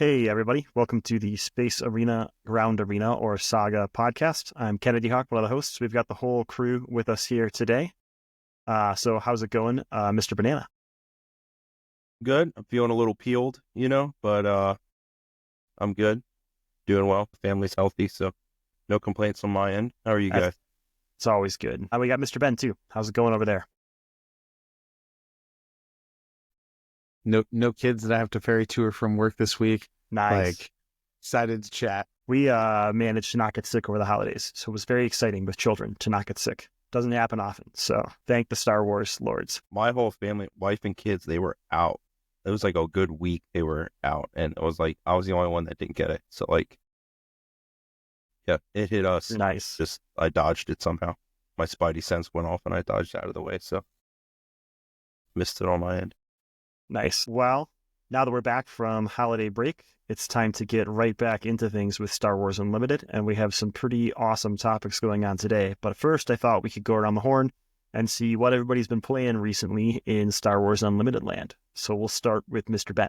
Hey, everybody. Welcome to the Space Arena Ground Arena or SAGA podcast. I'm Kennedy Hawk, one of the hosts. We've got the whole crew with us here today. So how's it going, Mr. Banana? Good. I'm feeling a little peeled, but I'm good. Doing well. Family's healthy, so no complaints on my end. How are you That's, guys? it's always good. We got Mr. Ben, too. How's it going over there? No kids that I have to ferry to or from work this week. Nice. Excited to chat. We managed to not get sick over the holidays, so it was very exciting with children to not get sick. Doesn't happen often, so thank the Star Wars lords. My whole family, wife and kids, they were out. It was like a good week they were out, and it was like I was the only one that didn't get it. So yeah, it hit us. Nice. Just I dodged it somehow. My spidey sense went off, and I dodged out of the way. So missed it on my end. Nice. Well, now that we're back from holiday break, it's time to get right back into things with Star Wars Unlimited, and we have some pretty awesome topics going on today. But first, I thought we could go around the horn and see what everybody's been playing recently in Star Wars Unlimited land. So we'll start with Mr. Ben.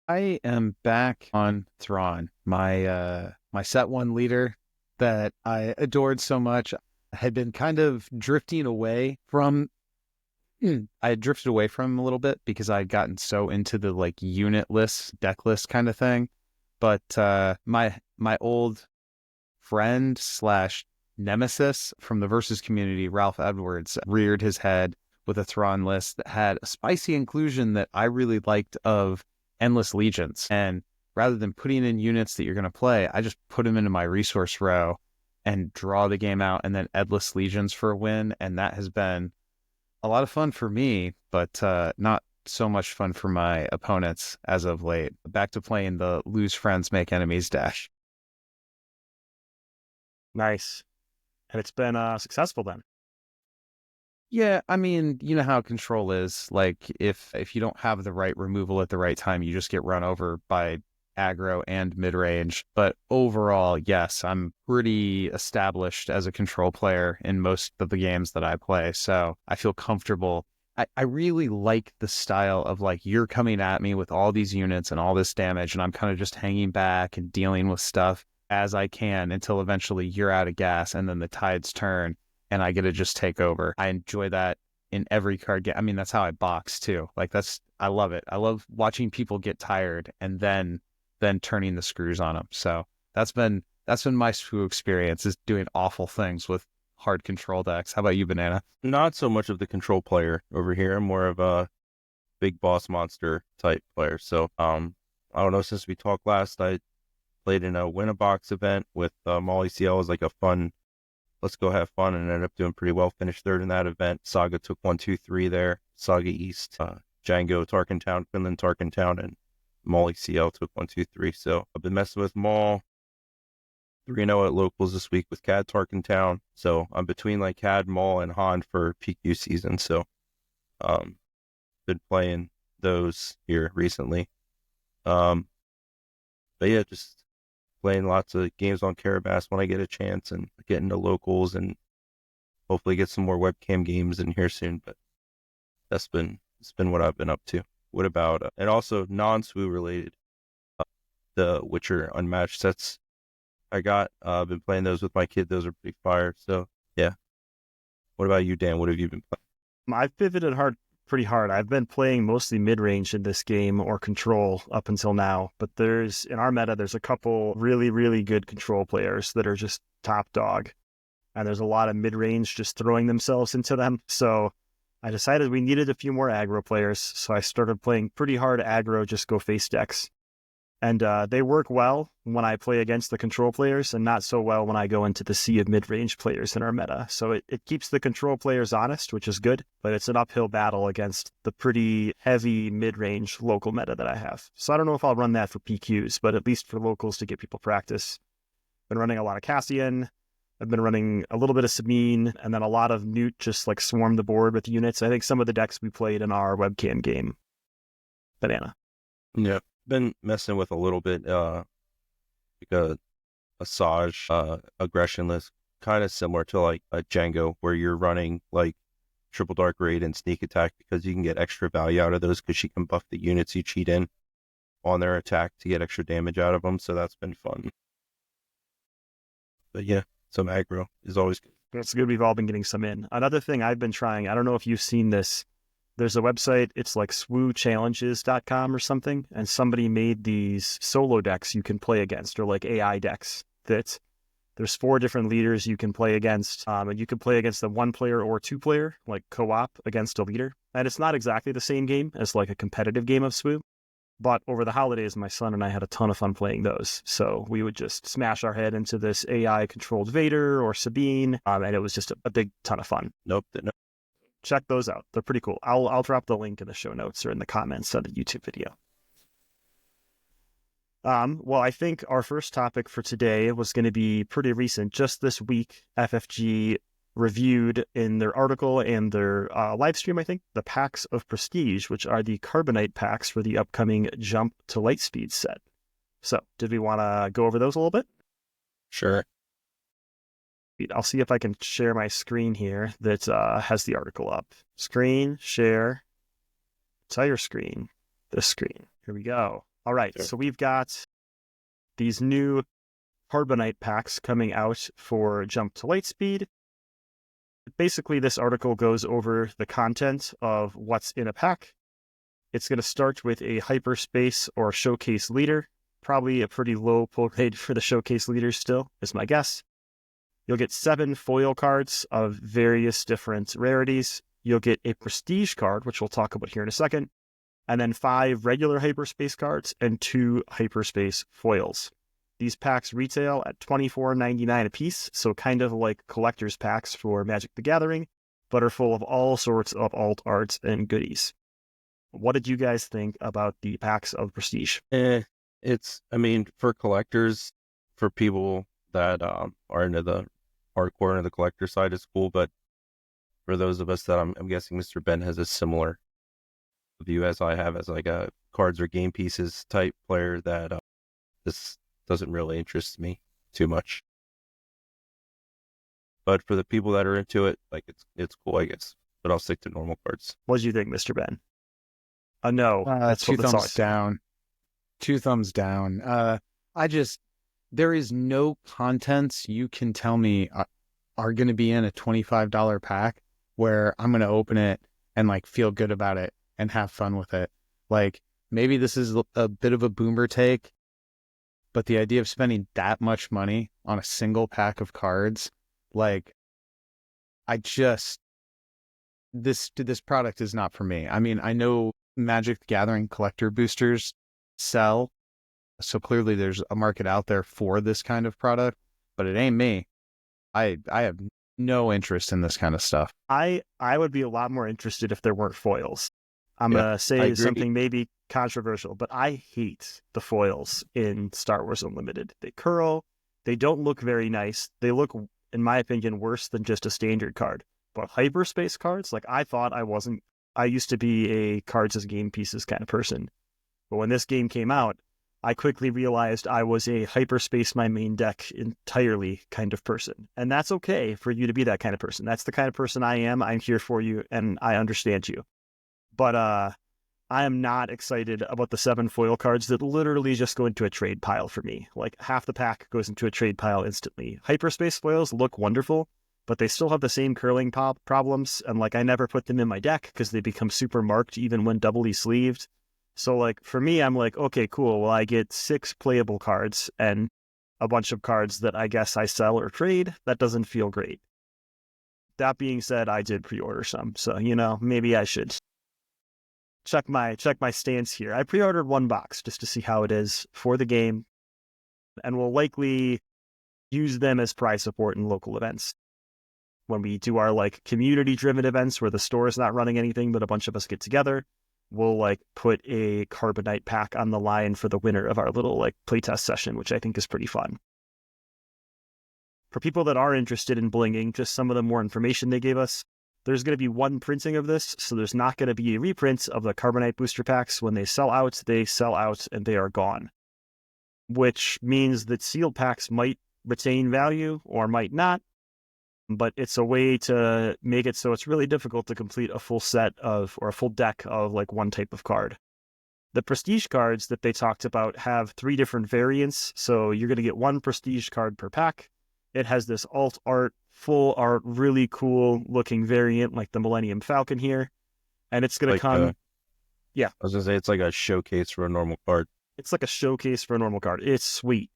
I am back on Thrawn, my set one leader that I adored so much. I had been kind of drifting away from. I had drifted away from him a little bit because I had gotten so into the unit list, deck list kind of thing. But my old friend slash nemesis from the Versus community, Ralph Edwards, reared his head with a Thrawn list that had a spicy inclusion that I really liked of Endless Legions. And rather than putting in units that you're going to play, I just put them into my resource row and draw the game out and then Endless Legions for a win. And that has been a lot of fun for me, but not so much fun for my opponents as of late. Back to playing the lose friends, make enemies dash. Nice. And it's been successful then. Yeah, I mean, you know how control is. If you don't have the right removal at the right time, you just get run over by aggro and mid-range. But overall, yes, I'm pretty established as a control player in most of the games that I play. So I feel comfortable. I really like the style of you're coming at me with all these units and all this damage, and I'm kind of just hanging back and dealing with stuff as I can until eventually you're out of gas and then the tides turn and I get to just take over. I enjoy that in every card game. I mean, that's how I box too. I love it. I love watching people get tired and then turning the screws on them. So that's been my SWU experience, is doing awful things with hard control decks. How about you, Banana? Not so much of the control player over here. I'm more of a big boss monster type player. So I don't know, since we talked last, I played in a win-a-box event with Molly CL. As a fun, let's go have fun, and ended up doing pretty well. Finished third in that event. Saga took 1, 2, 3 there. Saga East, Django Tarkentown, Finland Tarkentown, and Molly CL took 1, 2, 3. So I've been messing with Maul 3-0 at locals this week with Cad Tarkentown. So I'm between Cad, Maul, and Han for PQ season. So been playing those here recently. But yeah, just playing lots of games on Carabas when I get a chance, and get into locals, and hopefully get some more webcam games in here soon. But it's been what I've been up to. What about and also non-SWU related, the Witcher Unmatched sets I got. I've been playing those with my kid. Those are pretty fire. So yeah. What about you, Dan? What have you been playing? I've pivoted pretty hard. I've been playing mostly mid-range in this game or control up until now, but in our meta, there's a couple really, really good control players that are just top dog. And there's a lot of mid-range just throwing themselves into them. So I decided we needed a few more aggro players. So I started playing pretty hard aggro, just go face decks. And they work well when I play against the control players, and not so well when I go into the sea of mid-range players in our meta. So it keeps the control players honest, which is good, but it's an uphill battle against the pretty heavy mid-range local meta that I have. So I don't know if I'll run that for PQs, but at least for locals to get people practice. Been running a lot of Cassian. I've been running a little bit of Sabine, and then a lot of Newt just swarm the board with units. I think some of the decks we played in our webcam game. Banana. Yeah. Been messing with a little bit a SAGA aggression list, kind of similar to a Django, where you're running Triple Dark Raid and Sneak Attack, because you can get extra value out of those because she can buff the units you cheat in. on their attack to get extra damage out of them. So that's been fun. But yeah, some aggro is always good. It's good we've all been getting some in. Another thing I've been trying, I don't know if you've seen this, there's a website, it's like swoochallenges.com or something, and somebody made these solo decks you can play against, or like AI decks that there's 4 different leaders you can play against, and you can play against a 1-player or 2-player, like co-op against a leader. And it's not exactly the same game as like a competitive game of SWO, but over the holidays, my son and I had a ton of fun playing those. So we would just smash our head into this AI-controlled Vader or Sabine, and it was just a big ton of fun. Nope. Check those out. They're pretty cool. I'll drop the link in the show notes or in the comments of the YouTube video. Well, I think our first topic for today was going to be pretty recent. Just this week, FFG reviewed in their article and their live stream, I think, the packs of Prestige, which are the Carbonite packs for the upcoming Jump to Lightspeed set. So, did we want to go over those a little bit? Sure. I'll see if I can share my screen here that has the article up. Screen, share, entire screen, this screen. Here we go. All right, Sure. So we've got these new Carbonite packs coming out for Jump to Lightspeed. Basically, this article goes over the content of what's in a pack. It's going to start with a hyperspace or showcase leader, probably a pretty low pull rate for the showcase leaders still, is my guess. You'll get 7 foil cards of various different rarities. You'll get a prestige card, which we'll talk about here in a second, and then 5 regular hyperspace cards and 2 hyperspace foils. These packs retail at $24.99 a piece, so kind of like collector's packs for Magic the Gathering, but are full of all sorts of alt arts and goodies. What did you guys think about the packs of Prestige? For collectors, for people that are into the hardcore into the collector side, it's cool, but for those of us that I'm guessing Mrben has a similar view as I have as like a cards or game pieces type player, that this doesn't really interest me too much. But for the people that are into it, like it's cool, I guess. But I'll stick to normal cards. What do you think, Mrben? No. Two thumbs down. 2 thumbs down. There is no contents you can tell me are going to be in a $25 pack where I'm going to open it and like feel good about it and have fun with it. Like, maybe this is a bit of a boomer take, but the idea of spending that much money on a single pack of cards, like, this product is not for me. I mean, I know Magic the Gathering collector boosters sell, so clearly there's a market out there for this kind of product, but it ain't me. I have no interest in this kind of stuff. I would be a lot more interested if there weren't foils. I'm going to say something maybe controversial, but I hate the foils in Star Wars Unlimited. They curl. They don't look very nice. They look, in my opinion, worse than just a standard card. But hyperspace cards, like, I used to be a cards as game pieces kind of person. But when this game came out, I quickly realized I was a hyperspace my main deck entirely kind of person. And that's okay for you to be that kind of person. That's the kind of person I am. I'm here for you, and I understand you. But I am not excited about the 7 foil cards that literally just go into a trade pile for me. Like, half the pack goes into a trade pile instantly. Hyperspace foils look wonderful, but they still have the same curling problems. And like, I never put them in my deck because they become super marked even when doubly sleeved. So like, for me, I'm like, okay, cool. Well, I get 6 playable cards and a bunch of cards that I guess I sell or trade. That doesn't feel great. That being said, I did pre-order some. So, maybe I should check my stance here. I pre-ordered 1 box just to see how it is for the game, and we'll likely use them as prize support in local events. When we do our like community-driven events where the store is not running anything, but a bunch of us get together, we'll like put a Carbonite pack on the line for the winner of our little like playtest session, which I think is pretty fun. For people that are interested in blinging, just some of the more information they gave us, there's going to be 1 printing of this, so there's not going to be a reprint of the Carbonite booster packs. When they sell out and they are gone, which means that sealed packs might retain value or might not, but it's a way to make it so it's really difficult to complete a full set of, or a full deck of like one type of card. The prestige cards that they talked about have 3 different variants. So you're going to get 1 prestige card per pack. It has this alt art, full art, really cool looking variant like the Millennium Falcon here. And it's going to come... Yeah. I was going to say, it's like a showcase for a normal card. It's like a showcase for a normal card. It's sweet.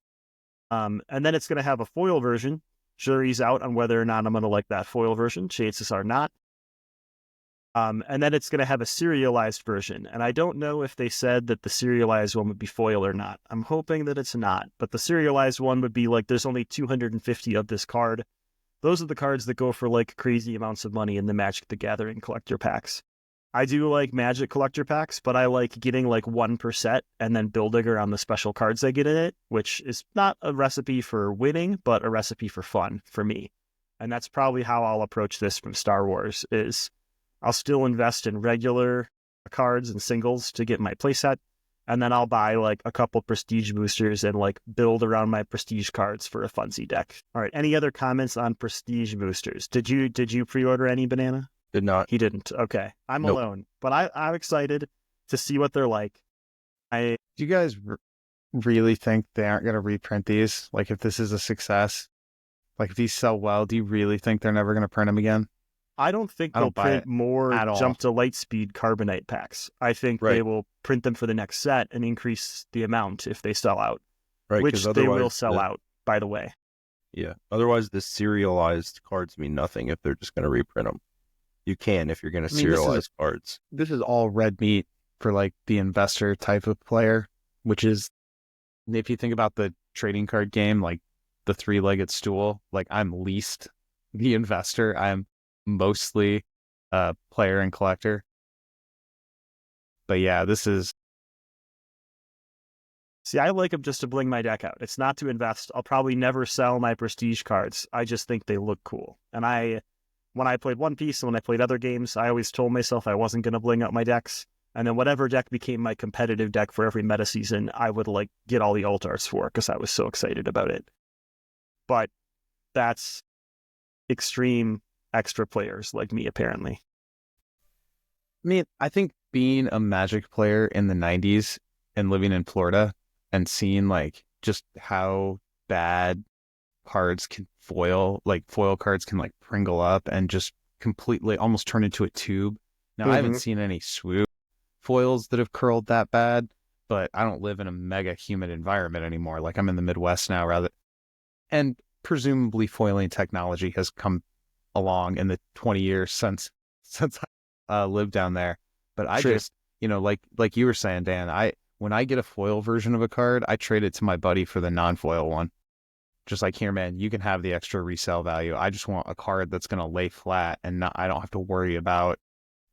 And then it's going to have a foil version. Jury's out on whether or not I'm going to like that foil version. Chances are not. And then it's going to have a serialized version. And I don't know if they said that the serialized one would be foil or not. I'm hoping that it's not. But the serialized one would be like, there's only 250 of this card. Those are the cards that go for like crazy amounts of money in the Magic the Gathering collector packs. I do like Magic collector packs, but I like getting like 1 per set and then building around the special cards I get in it, which is not a recipe for winning, but a recipe for fun for me. And that's probably how I'll approach this from Star Wars is I'll still invest in regular cards and singles to get my playset, and then I'll buy like a couple prestige boosters and like build around my prestige cards for a funsy deck. All right, any other comments on prestige boosters? Did you pre-order any, Banana? Did not. He didn't. Okay. I'm alone. But I'm excited to see what they're like. Do you guys really think they aren't going to reprint these? Like, if this is a success, like if these sell well, do you really think they're never going to print them again? I don't think they'll print more Jump to Lightspeed Carbonite packs. I think they will print them for the next set and increase the amount if they sell out. Right, which they will sell out, by the way. Yeah. Otherwise, the serialized cards mean nothing if they're just going to reprint them. You can if you're going to serialize cards. This is all red meat for like the investor type of player, which is, if you think about the trading card game, like the 3-legged stool, like I'm least the investor. I'm mostly a player and collector. But yeah, this is... See, I like them just to bling my deck out. It's not to invest. I'll probably never sell my prestige cards. I just think they look cool. And when I played One Piece and when I played other games, I always told myself I wasn't going to bling out my decks. And then whatever deck became my competitive deck for every meta season, I would like get all the alt arts for because I was so excited about it. But that's extreme extra players like me, apparently. I mean, I think being a Magic player in the 90s and living in Florida and seeing like just how bad cards can foil cards can like Pringle up and just completely almost turn into a tube. Now, I haven't seen any swoop foils that have curled that bad, but I don't live in a mega humid environment anymore. Like I'm in the Midwest now and presumably foiling technology has come along in the 20 years since I lived down there. But I just, like you were saying, Dan, when I get a foil version of a card, I trade it to my buddy for the non-foil one. Just like, here, man, you can have the extra resale value. I just want a card that's going to lay flat and I don't have to worry about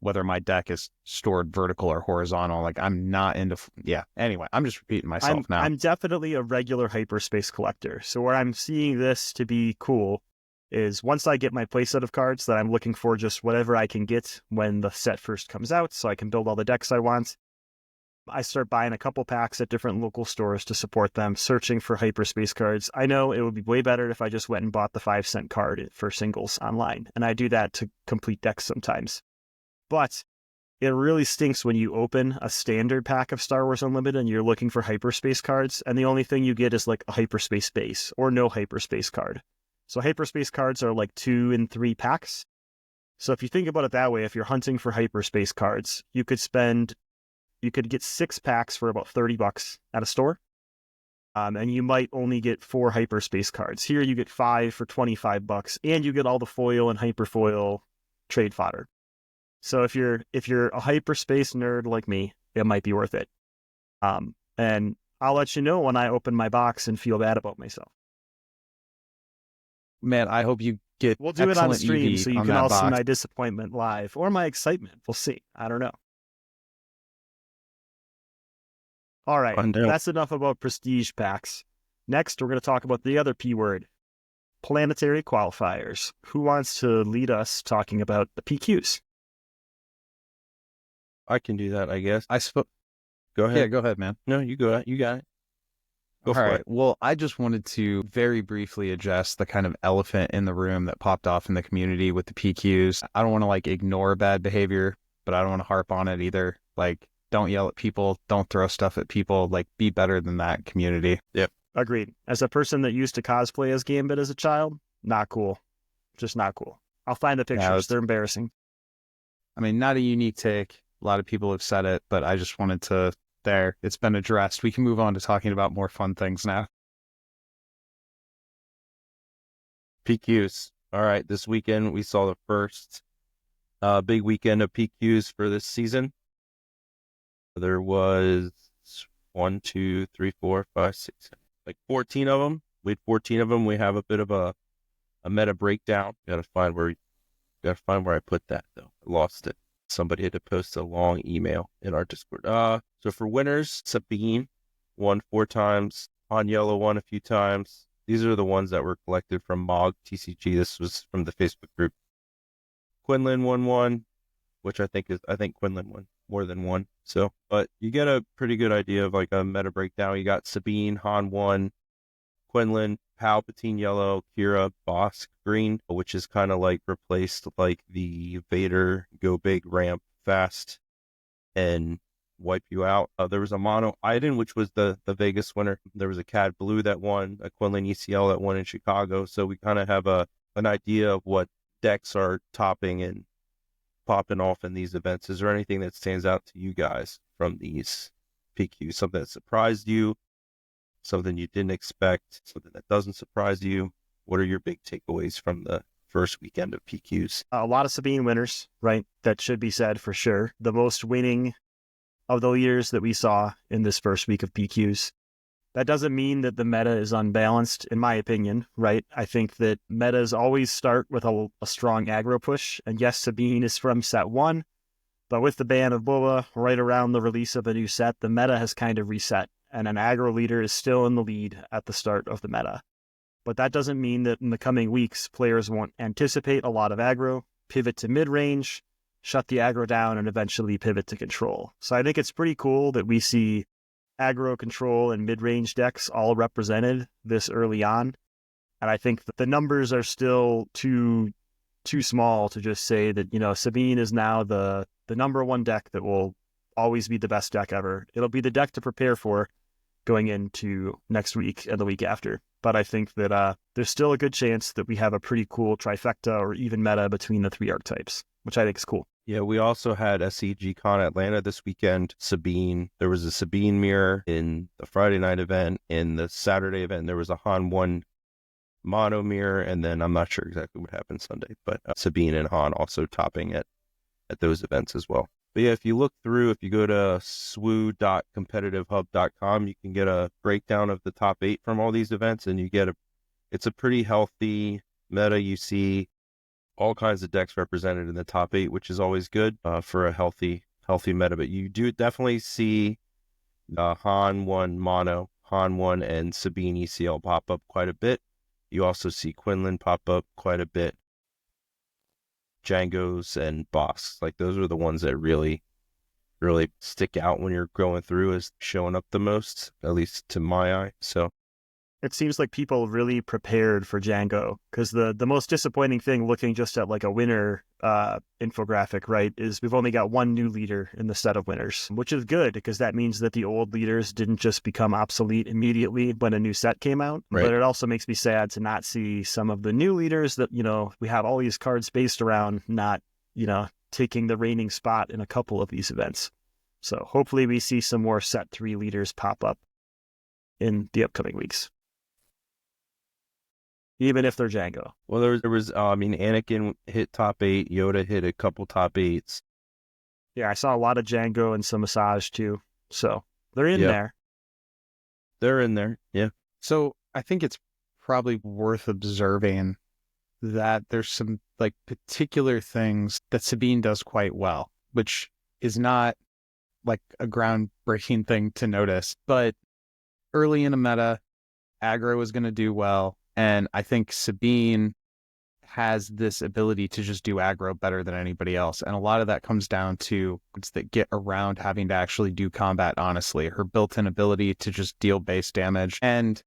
whether my deck is stored vertical or horizontal. Like I'm not into... Yeah. Anyway, I'm just repeating myself now. I'm definitely a regular hyperspace collector. So where I'm seeing this to be cool is once I get my playset of cards that I'm looking for just whatever I can get when the set first comes out so I can build all the decks I want. I start buying a couple packs at different local stores to support them, searching for hyperspace cards. I know it would be way better if I just went and bought the 5-cent card for singles online, and I do that to complete decks sometimes. But it really stinks when you open a standard pack of Star Wars Unlimited and you're looking for hyperspace cards, and the only thing you get is like a hyperspace base or no hyperspace card. So hyperspace cards are like 2 and 3 packs. So if you think about it that way, if you're hunting for hyperspace cards, you could get 6 packs for about $30 at a store. And you might only get 4 hyperspace cards. Here you get 5 for $25, and you get all the foil and hyperfoil trade fodder. So if you're a hyperspace nerd like me, it might be worth it. And I'll let you know when I open my box and feel bad about myself. Man, I hope you get... We'll do it on the stream EV so you can all see my disappointment live or my excitement. We'll see. I don't know. All right, that's enough about prestige packs. Next, we're going to talk about the other P word, Planetary Qualifiers. Who wants to lead us talking about the PQs? I can do that, I guess. Go ahead. Yeah, go ahead, man. No, you go. You got it. Go for it. Well, I just wanted to very briefly address the kind of elephant in the room that popped off in the community with the PQs. I don't want to ignore bad behavior, but I don't want to harp on it either. don't yell at people, don't throw stuff at people, like be better than that community. Yep. Agreed. As a person that used to cosplay as Gambit as a child, not cool. Just not cool. I'll find the pictures. They're embarrassing. I mean, not a unique take. A lot of people have said it, but I just wanted to, it's been addressed. We can move on to talking about more fun things now. PQs. All right, this weekend we saw the first big weekend of PQs for this season. There was 1, 2, 3, 4, 5, 6, like 14 of them. We had 14 of them. We have a bit of a meta breakdown. Gotta find where I put that though. I lost it. Somebody had to post a long email in our Discord. So for winners, Sabine won 4 times. Han Yellow won a few times. These are the ones that were collected from MOG TCG. This was from the Facebook group. Quinlan won 1, which I think Quinlan won more than 1. So, but you get a pretty good idea of like a meta breakdown. You got Sabine, Han 1, Quinlan, Palpatine Yellow, Kira, Bosk Green, which is kind of like replaced like the Vader go big ramp fast and wipe you out. There was a mono Iden, which was the Vegas winner. There was a Cad Blue that won, a Quinlan ECL that won in Chicago. So we kind of have an idea of what decks are topping and popping off in these events. Is there anything that stands out to you guys from these PQs? Something that surprised you? Something you didn't expect? Something that doesn't surprise you? What are your big takeaways from the first weekend of PQs? A lot of Sabine winners, right? That should be said for sure. The most winning of the leaders that we saw in this first week of PQs. That doesn't mean that the meta is unbalanced, in my opinion, right? I think that metas always start with a strong aggro push. And yes, Sabine is from set 1, but with the ban of Boba right around the release of a new set, the meta has kind of reset, and an aggro leader is still in the lead at the start of the meta. But that doesn't mean that in the coming weeks, players won't anticipate a lot of aggro, pivot to mid-range, shut the aggro down, and eventually pivot to control. So I think it's pretty cool that we see aggro, control, and mid-range decks all represented this early on. And I think that the numbers are still too small to just say that, you know, Sabine is now the number 1 deck that will always be the best deck ever. It'll be the deck to prepare for going into next week and the week after. But I think that there's still a good chance that we have a pretty cool trifecta or even meta between the 3 archetypes, which I think is cool. Yeah, we also had SEG Con Atlanta this weekend. Sabine. There was a Sabine mirror in the Friday night event. In the Saturday event, there was a Han 1 mono mirror, and then I'm not sure exactly what happened Sunday, but Sabine and Han also topping at those events as well. But yeah, if you look through, if you go to swoo.competitivehub.com, you can get a breakdown of the top 8 from all these events, and you get it's a pretty healthy meta. You see all kinds of decks represented in the top 8, which is always good for a healthy meta. But you do definitely see Han 1 mono, Han 1 and Sabine ECL pop up quite a bit. You also see Quinlan pop up quite a bit. Django's and Boss, like those are the ones that really stick out when you're going through as showing up the most, at least to my eye. So it seems like people really prepared for Django, because the most disappointing thing looking just at like a winner infographic, right, is we've only got 1 new leader in the set of winners, which is good because that means that the old leaders didn't just become obsolete immediately when a new set came out. Right. But it also makes me sad to not see some of the new leaders that, you know, we have all these cards based around not, you know, taking the reigning spot in a couple of these events. So hopefully we see some more set 3 leaders pop up in the upcoming weeks, even if they're Django. Well, there was Anakin hit top 8, Yoda hit a couple top 8s. Yeah, I saw a lot of Django and some Massage too. So they're in there. They're in there, yeah. So I think it's probably worth observing that there's some like particular things that Sabine does quite well, which is not like a groundbreaking thing to notice, but early in a meta, aggro is going to do well. And I think Sabine has this ability to just do aggro better than anybody else. And a lot of that comes down to it's that get around having to actually do combat honestly. Her built-in ability to just deal base damage. And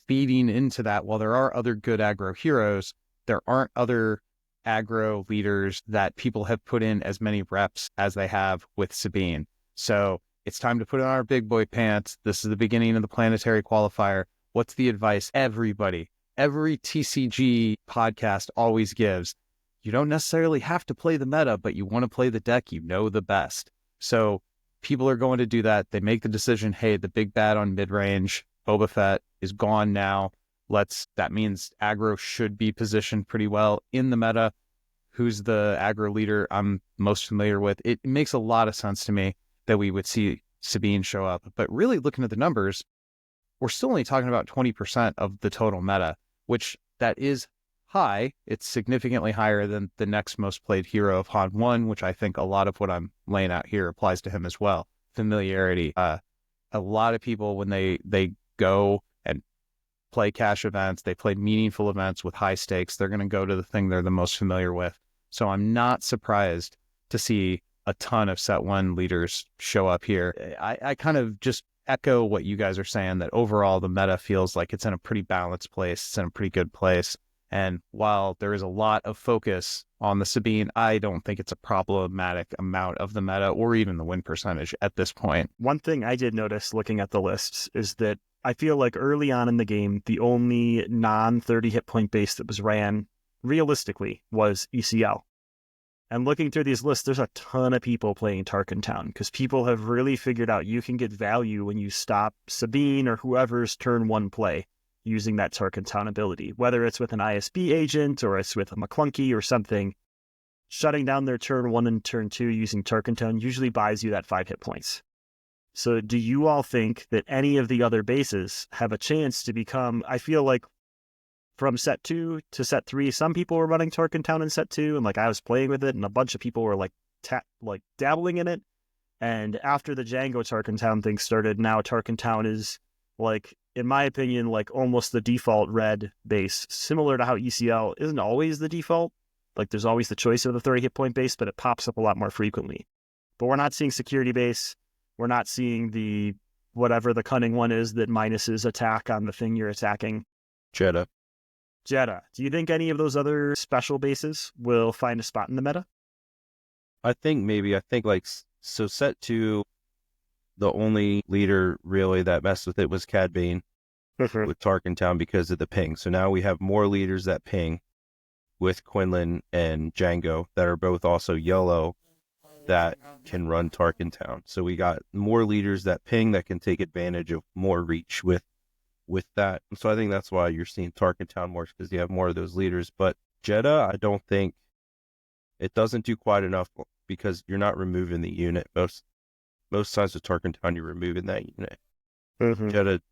feeding into that, while there are other good aggro heroes, there aren't other aggro leaders that people have put in as many reps as they have with Sabine. So it's time to put on our big boy pants. This is the beginning of the Planetary Qualifier. What's the advice everybody, every TCG podcast always gives? You don't necessarily have to play the meta, but you want to play the deck you know the best. So people are going to do that. They make the decision, hey, the big bad on mid-range, Boba Fett, is gone now. That means aggro should be positioned pretty well in the meta. Who's the aggro leader I'm most familiar with? It makes a lot of sense to me that we would see Sabine show up. But really looking at the numbers, we're still only talking about 20% of the total meta, which that is high. It's significantly higher than the next most played hero of Han 1, which I think a lot of what I'm laying out here applies to him as well. Familiarity. A lot of people, when they go and play cash events, they play meaningful events with high stakes, they're going to go to the thing they're the most familiar with. So I'm not surprised to see a ton of set one leaders show up here. I kind of just echo what you guys are saying, that overall the meta feels like it's in a pretty balanced place. It's in a pretty good place. And while there is a lot of focus on the Sabine, I don't think it's a problematic amount of the meta or even the win percentage at this point. One thing I did notice looking at the lists is that I feel like early on in the game, the only non-30 hit point base that was ran realistically was ECL. And looking through these lists, there's a ton of people playing Tarkin Town because people have really figured out you can get value when you stop Sabine or whoever's turn one play using that Tarkin Town ability, whether it's with an ISB agent or it's with a McClunky or something. Shutting down their turn one and turn two using Tarkin Town usually buys you that 5 hit points. So do you all think that any of the other bases have a chance to become, I feel like from set 2 to set 3, some people were running Tarkin Town in set 2, and like I was playing with it, and a bunch of people were like dabbling in it. And after the Django Tarkin Town thing started, now Tarkin Town is like, in my opinion, like almost the default red base, similar to how ECL isn't always the default. Like there's always the choice of the 30 hit point base, but it pops up a lot more frequently. But we're not seeing security base. We're not seeing the whatever the cunning one is that minuses attack on the thing you're attacking. Jeddah. Do you think any of those other special bases will find a spot in the meta? I think like, so set 2, the only leader really that messed with it was Cad Bane with Tarkin Town because of the ping. So now we have more leaders that ping with Quinlan and Django that are both also yellow that can run Tarkin Town. So we got more leaders that ping that can take advantage of more reach with that. So I think that's why you're seeing Tarkin Town more, because you have more of those leaders. But Jeddah, I don't think it doesn't do quite enough because you're not removing the unit. Most times with Tarkin Town, you're removing that unit. Jeddah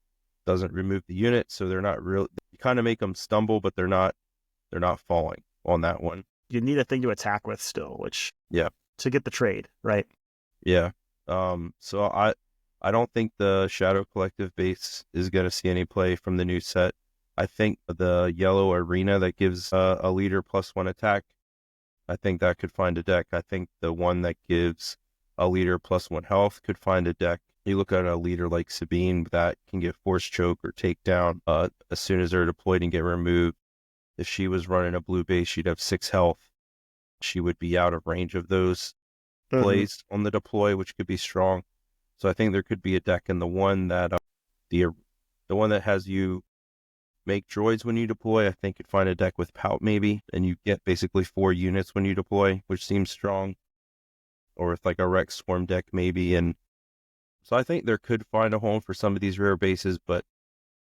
doesn't remove the unit, so they're not real. You kind of make them stumble, but they're not falling on that one. You need a thing to attack with still, which to get the trade, right? Yeah. So I don't think the Shadow Collective base is going to see any play from the new set. I think the yellow arena that gives a leader +1 attack, I think that could find a deck. I think the one that gives a leader +1 health could find a deck. You look at a leader like Sabine that can get force choke or takedown as soon as they're deployed and get removed. If she was running a blue base, she'd have 6 health. She would be out of range of those plays on the deploy, which could be strong. So I think there could be a deck in the one that the one that has you make droids when you deploy. I think you'd find a deck with Pout maybe, and you get basically 4 units when you deploy, which seems strong. Or with like a Rex Swarm deck maybe. And so I think there could find a home for some of these rare bases, but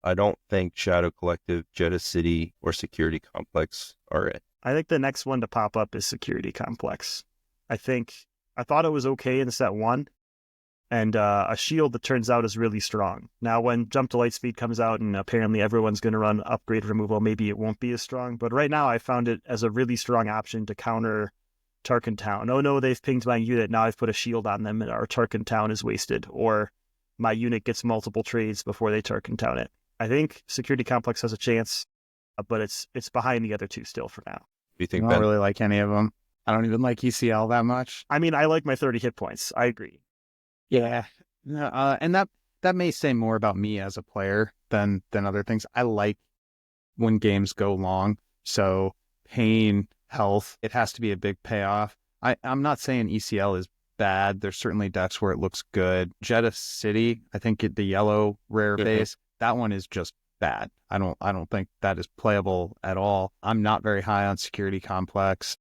I don't think Shadow Collective, Jeddah City, or Security Complex are it. I think the next one to pop up is Security Complex. I thought it was okay in set 1, and a shield that turns out is really strong. Now, when Jump to Lightspeed comes out and apparently everyone's going to run upgrade removal, maybe it won't be as strong. But right now, I found it as a really strong option to counter Tarkin Town. Oh no, they've pinged my unit. Now I've put a shield on them and our Tarkin Town is wasted. Or my unit gets multiple trades before they Tarkin Town it. I think Security Complex has a chance, but it's behind the other two still for now. Do you think I don't really like any of them. I don't even like ECL that much. I mean, I like my 30 hit points. I agree. Yeah. And that may say more about me as a player than other things. I like when games go long. So pain, health, it has to be a big payoff. I'm not saying ECL is bad. There's certainly decks where it looks good. Jeddah City, I think the yellow rare base, that one is just bad. I don't think that is playable at all. I'm not very high on Security Complex.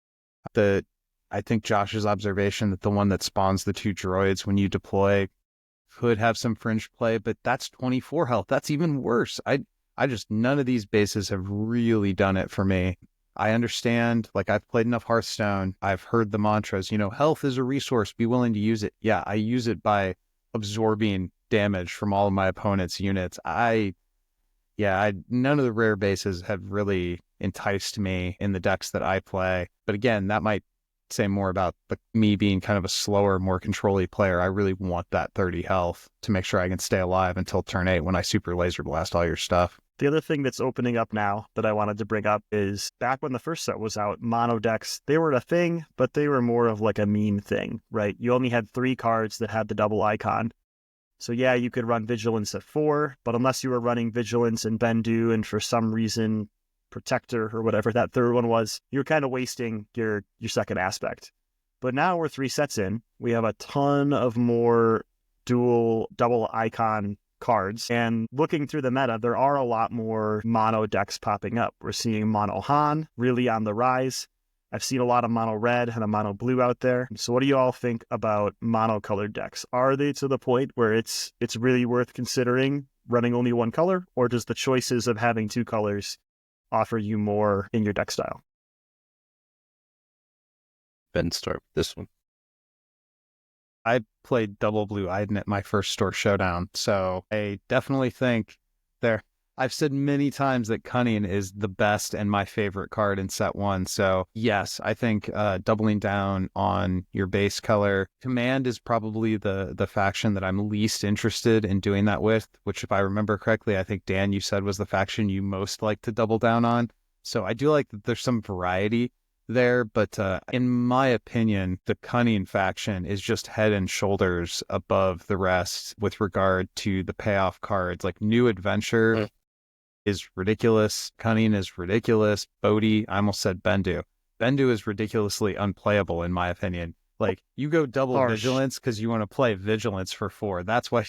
I think Josh's observation that the one that spawns the 2 droids when you deploy could have some fringe play, but that's 24 health. That's even worse. I just, none of these bases have really done it for me. I understand, like, I've played enough Hearthstone. I've heard the mantras, health is a resource, be willing to use it. Yeah, I use it by absorbing damage from all of my opponent's units. None of the rare bases have really enticed me in the decks that I play. But again, that might say more about me being kind of a slower, more control-y player. I really want that 30 health to make sure I can stay alive until turn 8 when I super laser blast all your stuff. The other thing that's opening up now that I wanted to bring up is back when the first set was out, mono decks, they were a thing, but they were more of like a meme thing, right? You only had 3 cards that had the double icon. So yeah, you could run Vigilance at 4, but unless you were running Vigilance and Bendu and for some reason Protector or whatever that third one was, you're kind of wasting your second aspect. But now we're 3 sets in. We have a ton of more double icon cards, and looking through the meta, there are a lot more mono decks popping up. We're seeing mono Han really on the rise. I've seen a lot of mono red and a mono blue out there. So what do you all think about mono colored decks? Are they to the point where it's really worth considering running only one color, or does the choices of having 2 colors offer you more in your deck style? Ben, start with this one. I played double blue Iden at my first store showdown, so I definitely think I've said many times that Cunning is the best and my favorite card in set 1. So yes, I think doubling down on your base color. Command is probably the faction that I'm least interested in doing that with, which if I remember correctly, I think Dan, you said was the faction you most like to double down on. So I do like that there's some variety there, but in my opinion, the Cunning faction is just head and shoulders above the rest with regard to the payoff cards. Like New Adventure is ridiculous. Cunning is ridiculous. Bodhi, I almost said Bendu. Bendu is ridiculously unplayable in my opinion. Like, you go double Vigilance because you want to play Vigilance for 4. That's why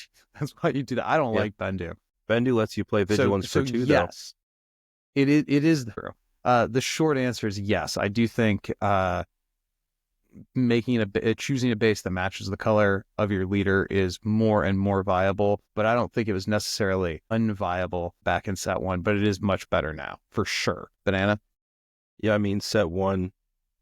you do that. I don't like Bendu. Bendu lets you play Vigilance for 2, yes, though. It is true. The short answer is yes. I do think choosing a base that matches the color of your leader is more and more viable, but I don't think it was necessarily unviable back in set 1, but it is much better now, for sure. Banana? Yeah, I mean, set 1,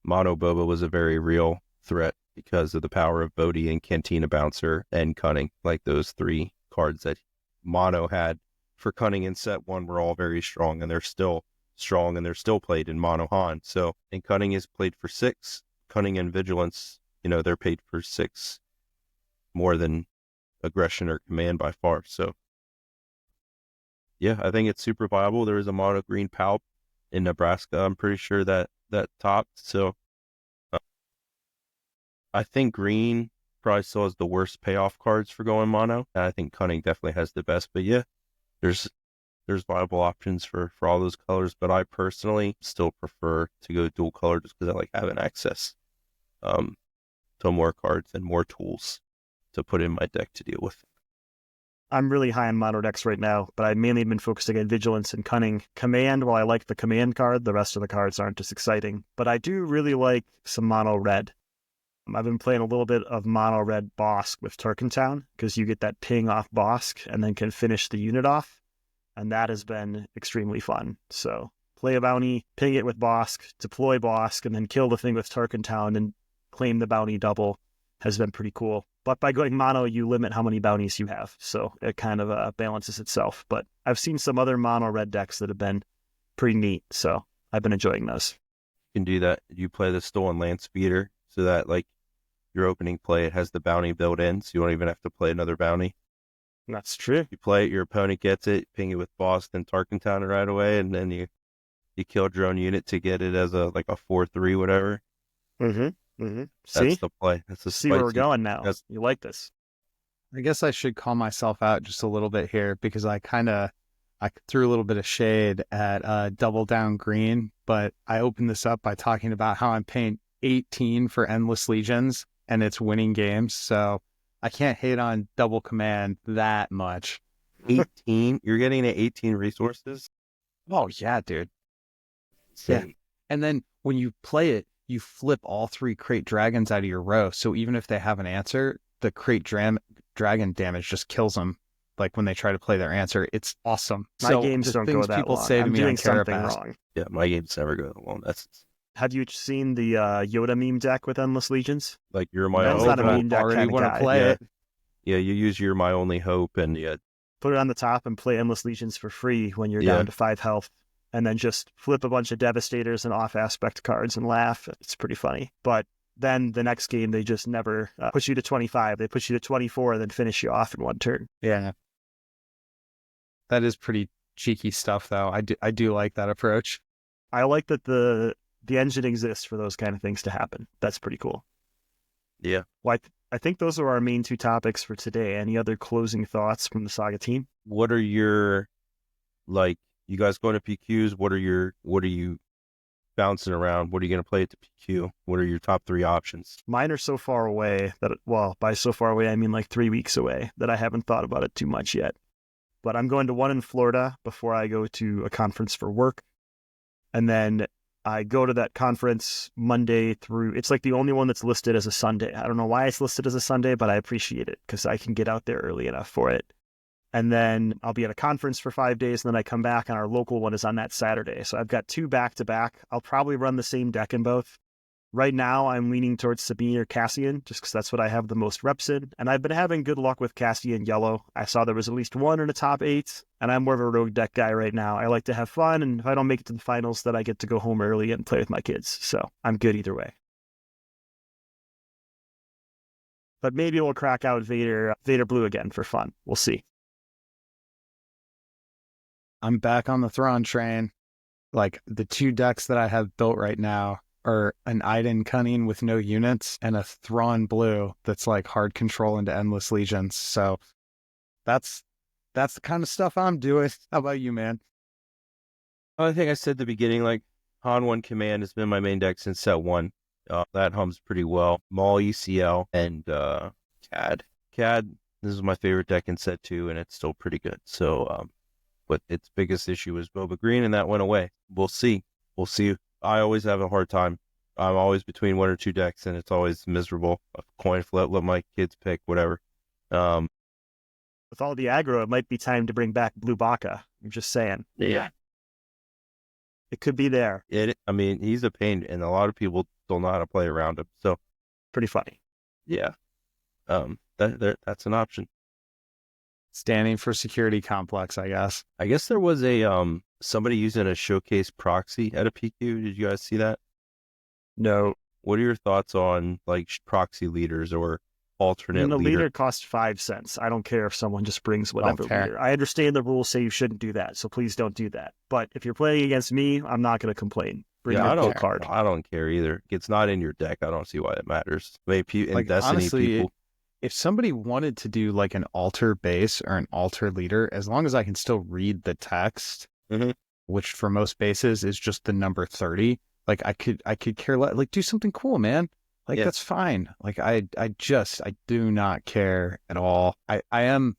Mono Boba was a very real threat because of the power of Bodhi and Cantina Bouncer and Cunning. Like, those 3 cards that Mono had for Cunning in set 1 were all very strong, and they're still strong, and they're still played in Mono Han. So, and Cunning is played for 6. Cunning and Vigilance, they're paid for 6 more than Aggression or Command by far. So, yeah, I think it's super viable. There is a mono green Palp in Nebraska. I'm pretty sure that topped. So, I think green probably still has the worst payoff cards for going mono. And I think Cunning definitely has the best. But yeah, there's viable options for all those colors, but I personally still prefer to go dual color just because I like having access to more cards and more tools to put in my deck to deal with. I'm really high on mono decks right now, but I've mainly been focusing on Vigilance and Cunning. Command, while I like the Command card, the rest of the cards aren't as exciting, but I do really like some mono red. I've been playing a little bit of mono red Bosk with Turkentown because you get that ping off Bosk and then can finish the unit off. And that has been extremely fun. So play a bounty, ping it with Bosk, deploy Bosk, and then kill the thing with Turkentown and claim the bounty double has been pretty cool. But by going mono, you limit how many bounties you have. So it kind of balances itself. But I've seen some other mono red decks that have been pretty neat. So I've been enjoying those. You can do that. You play the Stolen Land Speeder so that, like, your opening play, it has the bounty built in. So you don't even have to play another bounty. That's true. You play it, your opponent gets it, ping it with Boston, Tarkentown right away, and then you kill your own unit to get it as a 4/3, whatever. That's the play. That's the See where we're going now. You like this? I guess I should call myself out just a little bit here because I threw a little bit of shade at Double Down Green, but I opened this up by talking about how I'm paying 18 for Endless Legions. and it's winning games. So I can't hate on double command that much. 18? You're getting to 18 resources? Oh, yeah, dude. Insane. Yeah. And then when you play it, you flip all 3 crate dragons out of your row. So even if they have an answer, the crate dragon damage just kills them. Like when they try to play their answer, it's awesome. My So games the don't things go that people long. say to I'm me on doing something Carapace. wrong. Yeah, my games never go alone. That's Have you seen the Yoda meme deck with Endless Legions? like you're my Ben's only not a hope. meme deck already kind of want to guy. play Yeah. it. Yeah, you use you're my only hope, and yeah, Put it on the top and play Endless Legions for free when you're Yeah. down to 5 health. And then just flip a bunch of Devastators and off-aspect cards and laugh. It's pretty funny. But then the next game, they just never push you to 25. They push you to 24 and then finish you off in one turn. Yeah. That is pretty cheeky stuff, though. I do like that approach. I like that the engine exists for those kind of things to happen. That's pretty cool. yeah. Well, I think those are our main 2 topics for today. Any other closing thoughts from the Saga team? What are your like? You guys going to PQs? What are you bouncing around? What are you going to play at the PQ? What are your top 3 options? Mine are so far away that, well, by so far away, I mean like 3 weeks away, that I haven't thought about it too much yet. But I'm going to one in Florida before I go to a conference for work. And then I go to that conference Monday through, it's like the only one that's listed as a Sunday. I don't know why it's listed as a Sunday, but I appreciate it because I can get out there early enough for it. And then I'll be at a conference for 5 days, and then I come back, and our local one is on that Saturday. So I've got 2 back-to-back. I'll probably run the same deck in both. Right now, I'm leaning towards Sabine or Cassian, just because that's what I have the most reps in. And I've been having good luck with Cassian Yellow. I saw there was at least one in the top 8, and I'm more of a rogue deck guy right now. I like to have fun, and if I don't make it to the finals, then I get to go home early and play with my kids. So I'm good either way. But maybe we'll crack out Vader Blue again for fun. We'll see. I'm back on the Thrawn train. Like the 2 decks that I have built right now are an Iden Cunning with no units and a Thrawn Blue that's like hard control into Endless Legions. So that's the kind of stuff I'm doing. How about you, man? I think I said at the beginning, like Han 1 Command has been my main deck since set 1. That hums pretty well. Maul ECL and CAD. CAD, this is my favorite deck in set 2, and it's still pretty good. So, but its biggest issue is Boba Green, and that went away. We'll see. I always have a hard time. I'm always between 1 or 2 decks, and it's always miserable. A coin flip, let my kids pick, whatever. With all the aggro, it might be time to bring back Blue Baka. I'm just saying. Yeah. It could be there. I mean, he's a pain, and a lot of people don't know how to play around him. So, Pretty funny. yeah. That's an option. Standing for security complex, I guess. I guess there was a somebody using a showcase proxy at a PQ. Did you guys see that? No. What are your thoughts on like proxy leaders or alternate The leader? leader costs 5 cents. I don't care if someone just brings whatever care. leader. I understand the rules say you shouldn't do that, so please don't do that. But if you're playing against me, I'm not going to complain. Bring Yeah, your I full don't card. I don't care either. It's not in your deck. I don't see why it matters. Maybe in Like, Destiny, honestly, people. If somebody wanted to do like an alter base or an alter leader, as long as I can still read the text, Mhm. which for most bases is just the number 30, like I could care less. Like, do something cool, man. Like, Yeah. that's fine. Like, I do not care at all. I am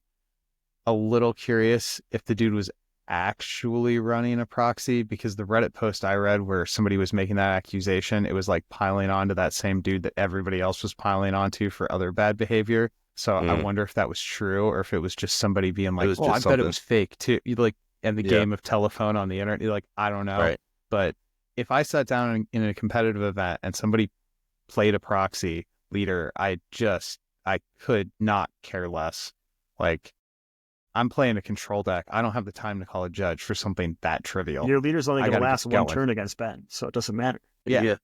a little curious if the dude was actually running a proxy, because the Reddit post I read where somebody was making that accusation, it was like piling onto that same dude that everybody else was piling onto for other bad behavior. So I wonder if that was true or if it was just somebody being like, was oh, I just bet it something. was fake too. You like, and the Yeah. game of telephone on the internet, you're like, I don't know. Right. But if I sat down in a competitive event and somebody played a proxy leader, I could not care less. Like, I'm playing a control deck. I don't have the time to call a judge for something that trivial. Your leader's only I going to gotta last get one going. turn against Ben, so it doesn't matter. Yeah.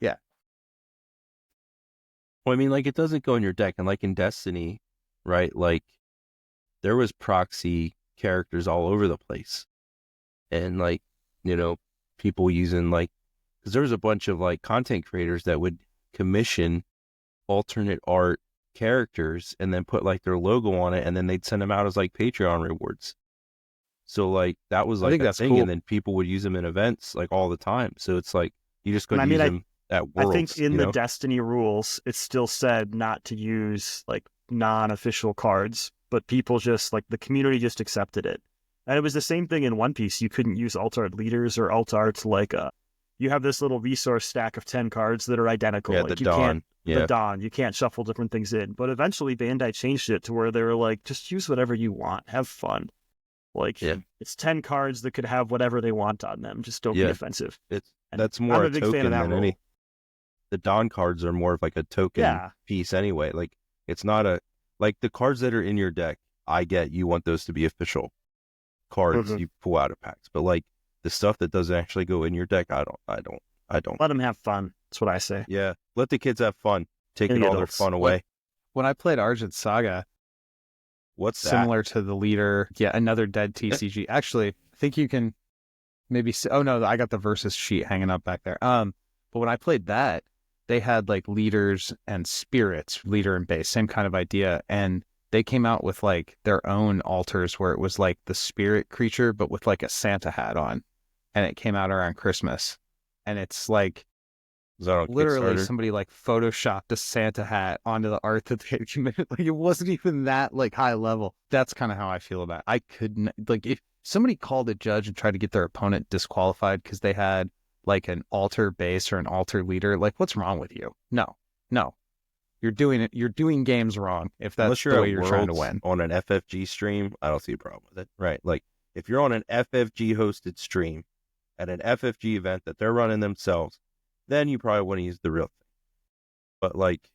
Well, I mean, like, it doesn't go in your deck. And like in Destiny, right? Like, there was proxy characters all over the place. And like, people using like, because there was a bunch of like content creators that would commission alternate art characters and then put like their logo on it, and then they'd send them out as like Patreon rewards. So like that was I like think a that's thing, cool. and then people would use them in events like all the time. So it's like you just And couldn't I mean, use them at I Worlds. think in the Destiny rules, it still said not to use like non-official cards, but people just like the community just accepted it. And it was the same thing in One Piece. You couldn't use alt art leaders or alt arts like you have this little resource stack of 10 cards that are identical. Yeah, like the Dawn. The Dawn. You can't shuffle different things in. But eventually Bandai changed it to where they were like, just use whatever you want. Have fun. Like it's 10 cards that could have whatever they want on them. Just don't be offensive. That's more I'm a a big token fan of that than rule. any. The Dawn cards are more of like a token piece anyway. Like it's not like the cards that are in your deck. I get you want those to be official cards you pull out of packs, but like the stuff that doesn't actually go in your deck, I don't. Let them have fun. That's what I say. Yeah, let the kids have fun. Taking all their fun away. When I played Argent Saga, what's that? Similar to the leader, another dead TCG. Actually, I think you can maybe see, oh no, I got the versus sheet hanging up back there. But when I played that, they had like leaders and spirits, leader and base, same kind of idea. And they came out with like their own altars where it was like the spirit creature, but with like a Santa hat on. And it came out around Christmas. And it's like literally somebody like photoshopped a Santa hat onto the art that they committed. Like it wasn't even that like high level. That's kind of how I feel about it. I couldn't like if somebody called a judge and tried to get their opponent disqualified because they had like an altar base or an altar leader, like what's wrong with you? No. You're doing games wrong if that's the way you're trying to win. On an FFG stream, I don't see a problem with it. Right. Like if you're on an FFG hosted stream at an FFG event that they're running themselves, then you probably want to use the real thing. But like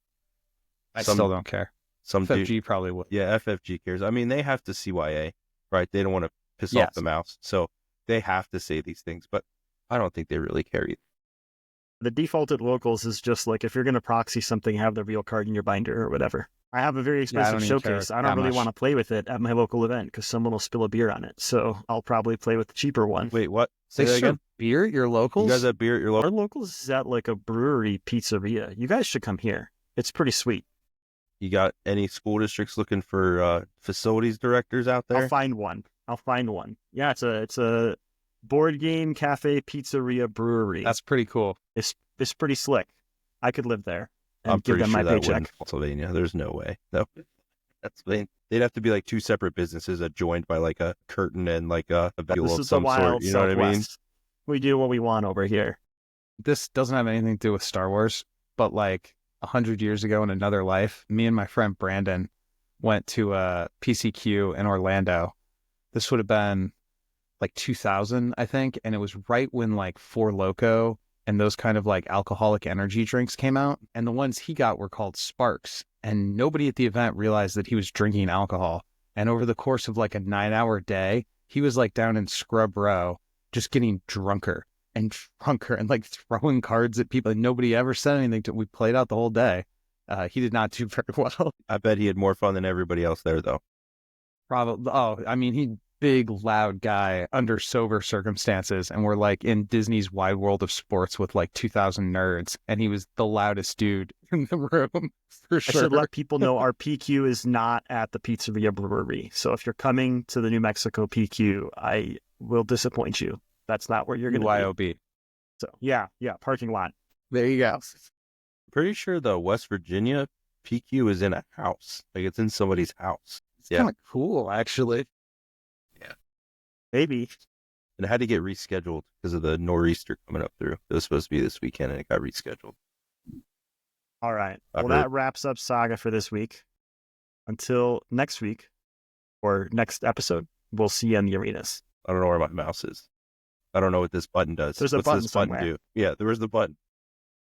I still don't care. Some FFG probably would. Yeah, FFG cares. I mean, they have to CYA, right? They don't want to piss off the mouse. So they have to say these things, but I don't think they really care either. The default at locals is just like if you're going to proxy something, have the real card in your binder or whatever. I have a very expensive showcase. I don't really want to play with it at my local event because someone will spill a beer on it. So I'll probably play with the cheaper one. Wait, what? Say that again? Beer at your locals? You guys have beer at your locals? Our locals is at like a brewery pizzeria. You guys should come here. It's pretty sweet. You got any school districts looking for facilities directors out there? I'll find one. Yeah, it's a board game cafe pizzeria brewery. That's pretty cool. It's pretty slick. I could live there and I'm give them my that paycheck. Pennsylvania. There's no way. No. They'd have to be like two separate businesses adjoined by like a curtain and like a vestibule of some sort. You know what I mean? We do what we want over here. This doesn't have anything to do with Star Wars, but like 100 years ago in another life, me and my friend Brandon went to a PCQ in Orlando. This would have been like 2000, I think. And it was right when like Four Loko and those kind of like alcoholic energy drinks came out. And the ones he got were called Sparks. And nobody at the event realized that he was drinking alcohol. And over the course of like a 9-hour day, he was like down in Scrub Row, just getting drunker and like throwing cards at people. And nobody ever said anything to him. We played out the whole day. He did not do very well. I bet he had more fun than everybody else there though. Probably. Oh, I mean, he big, loud guy under sober circumstances. And we're like in Disney's wide world of sports with like 2,000 nerds. And he was the loudest dude in the room for sure. I should let people know our PQ is not at the Pizzeria Brewery. So if you're coming to the New Mexico PQ, I will disappoint you. That's not where you're going to be. BYOB. So yeah, parking lot. There you go. Pretty sure the West Virginia PQ is in a house. Like it's in somebody's house. It's kind of cool, actually. Yeah. Maybe. And it had to get rescheduled because of the nor'easter coming up through. It was supposed to be this weekend and it got rescheduled. All right. That wraps up Saga for this week. Until next week or next episode, we'll see you in the arenas. I don't know where my mouse is. I don't know what this button does. There's a What's button this button somewhere. do? Yeah, there was the button.